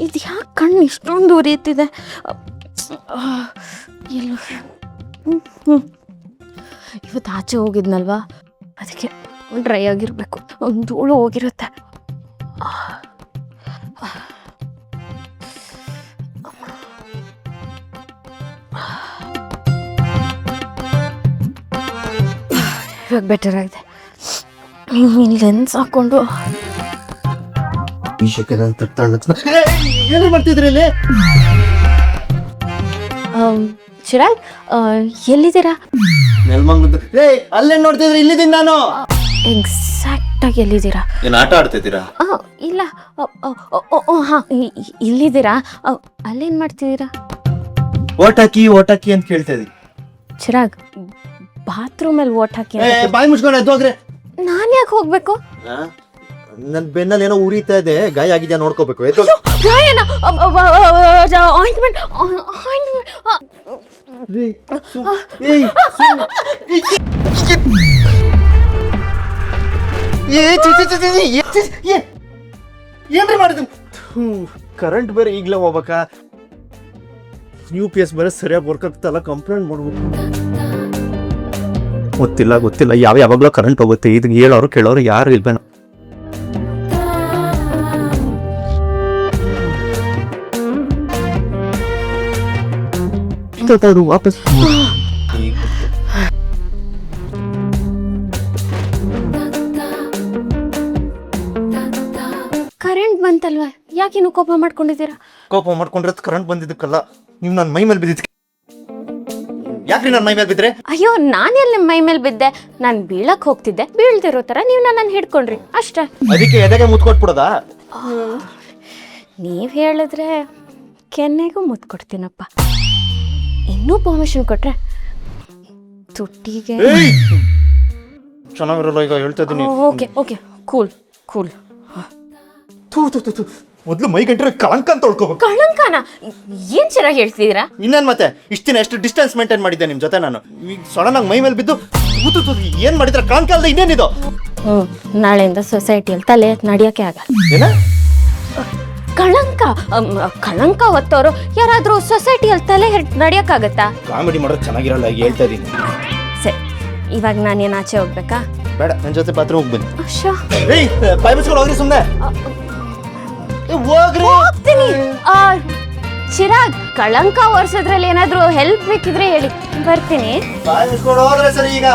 ಇದು ಯಾಕೆ ಕಣ್ಣು ಇಷ್ಟೊಂದು ಉರಿಯುತ್ತಿದೆ? ಎಲ್ಲ ಇವತ್ತು ಆಚೆ ಹೋಗಿದ್ನಲ್ವಾ, ಅದಕ್ಕೆ ಡ್ರೈ ಆಗಿರಬೇಕು. ಒಂದು ಧೂಳು ಹೋಗಿರುತ್ತೆ. ಇವಾಗ ಬೆಟರ್ ಆಗಿದೆ. ಲೆನ್ಸ್ ಹಾಕೊಂಡು ಏನು ಮಾಡ್ತಿದ್ರಿ ಇಲ್ಲಿ? ಚಿರಾಗ್, ಎಲ್ಲಿದ್ದೀರಾ? ಅಲ್ಲೇನ್ ನೋಡ್ತಿದ್ರಿ? ಇಲ್ಲಿದ್ದೀನಿ ನಾನು. ಎಕ್ಸಾಕ್ಟ್ ಆಗಿ ಎಲ್ಲಿದ್ದೀರಾ? ಏನ್ ಆಟ ಆಡ್ತಿದ್ದೀರಾ? ಇಲ್ಲ, ಹಾಂ ಇಲ್ಲಿದ್ದೀರಾ. ಅಲ್ಲೇನು ಮಾಡ್ತಿದ್ದೀರಾ? ಓಟಾಕಿ ಅಂತ ಕೇಳ್ತಾ ಇದೀನಿ. ಚಿರಾಗ್, ಬಾತ್ರೂಮಲ್ಲಿ ಓಟ್ ಹಾಕಿ. ಬಾಯಿ ಮುಚ್ಕೊಂಡು ಎದ್ದೋಗ್ರೆ. ನಾನು ಯಾಕೆ ಹೋಗ್ಬೇಕು? ನನ್ ಬೆನ್ನಲ್ಲಿ ಏನೋ ಉರಿತಾ ಇದೆ, ಗಾಯ ಆಗಿದ್ಯಾ ನೋಡ್ಕೋಬೇಕು. ಗಾಯನ? ಆಯಿಂಟ್ಮೆಂಟ್. ಏನ್ರಿ ಮಾಡಿದ್? ಕರೆಂಟ್ ಬೇರೆ ಈಗ್ಲೇ ಹೋಗ್ಬೇಕಾ? UPS ಬೇರೆ ಸರಿಯಾಗಿ ವರ್ಕ್ ಆಗ್ತಲ್ಲ, ಕಂಪ್ಲೇಂಟ್ ಮಾಡ್ಬೇಕು. ಗೊತ್ತಿಲ್ಲ ಯಾವಾಗಲೂ ಕರೆಂಟ್ ಹೋಗುತ್ತೆ. ಇದು ಹೇಳೋರು ಕೇಳೋರು ಯಾರು ಇಲ್ವೇನೋ. ವಾಪಸ್ ಕರೆಂಟ್ ಬಂತಲ್ವಾ, ಯಾಕೆ ನೀವು ಕೋಪ ಮಾಡ್ಕೊಂಡಿದ್ದೀರಾ? ಕೋಪ ಮಾಡ್ಕೊಂಡಿರೋದು ಕರೆಂಟ್ ಬಂದಿದ್ದಕ್ಕಲ್ಲ, ನೀವು ನನ್ನ ಮೈ ಮೇಲೆ ಬಿದ್ದಿದ್ದಕ್ಕೆ. ಯಾಕ್ರಿ ನನ್ನ ಮೈ ಮೇಲೆ ಬಿದ್ರೆ? ಅಯ್ಯೋ, ನಾನೆಲ್ಲ ಮೈ ಮೇಲೆ ಬಿದ್ದೆ? ನಾನು ಬೀಳಕ್ ಹೋಗ್ತಿದ್ದೆ, ಬೀಳ್ದಿರೋ ತರ ನೀವು ನನ್ನನ್ನು ಹಿಡ್ಕೊಂಡ್ರಿ ಅಷ್ಟೇ. ಅದಕ್ಕೆ ಎದೆಗೆ ಮುತ್ತು ಕೊಟ್ಬಿಡೋದಾ? ನೀವ್ ಹೇಳಿದ್ರೆ ಕೆನ್ನೆಗೂ ಮುತ್ತು ಕೊಡ್ತೀನಪ್ಪ. ಇನ್ನೂ ಪರ್ಮಿಷನ್ ಕೊಟ್ರೆ ತುಟ್ಟಿಗೆ. ಚೆನ್ನಾಗಿರಲ್ಲ, ಈಗ ಹೇಳ್ತಾ ಇದ್ದೀನಿ. Okay cool. ಮೊದ್ಲು ಮೈ ಗಂಟೆ ಕಳಂಕ ಅಂತ ತೊಳ್ಕೋಬೇಕು. ಕಳಂಕನ? ಏನ್ ಚೆನ್ನಾಗಿ ಹೇಳ್ತಿದ್ದೀರಾ? ಇನ್ನೇನ್ ಮತ್ತೆ, ಇಷ್ಟ ದಿನ ಎಷ್ಟು ಡಿಸ್ಟೆನ್ಸ್ ಮೇಂಟೈನ್ ಮಾಡಿದ್ದೆ ನಿಮ್ ಜೊತೆ ನಾನು. ಈಗ ಸಡನ್ ಆಗಿ ಮೈ ಮೇಲೆ ಬಿದ್ದು ಏನ್ ಮಾಡಿದ್ರೆ ಕಳಂಕ ಅಲ್ಲದೆ ಇನ್ನೇನಿದು? ನಾಳೆಯಿಂದ ಸೊಸೈಟಿಯಲ್ಲಿ ತಲೆ ನಡಿಯಕ್ಕೆ ಆಗಲ್ಲ. ಏನ ಕಳಂಕ ಹೊತ್ತವರು ಯಾರಾದ್ರೂ ಸೊಸೈಟಿಯಲ್ಲಿ ತಲೆ ನಡಿಯಕ್ಕಾಗತ್ತಾ? ಕಾಮಿಡಿ ಮಾಡೋದು ಚೆನ್ನಾಗಿರಲ್ಲ, ಈಗ ಹೇಳ್ತಾ ಇದೀನಿ. ಸರಿ, ಇವಾಗ ನಾನೇನು ಆಚೆ ಹೋಗ್ಬೇಕಾ? ಬೇಡ, ನನ್ನ ಜೊತೆ ಬಾತ್ರೂಮ್ ಹೋಗ್ಬನ್ನಿ. ಬಾಯ್ ಮುಚ್ಕೊಂಡು ಹೋಗ್ರಿ ಸುಮ್ಮನೆ. ಹೋಗ್ತೀನಿ. ಚಿರಾಗ್, ಕಳಂಕ ಒರೆಸೋದ್ರಲ್ಲಿ ಏನಾದ್ರೂ ಹೆಲ್ಪ್ ಬೇಕಿದ್ರೆ ಹೇಳಿ, ಬರ್ತೀನಿ. ಬಾಯ್ ಮುಚ್ಕೊಂಡು ಹೋಗ್ರೆ ಸರಿ ಈಗ.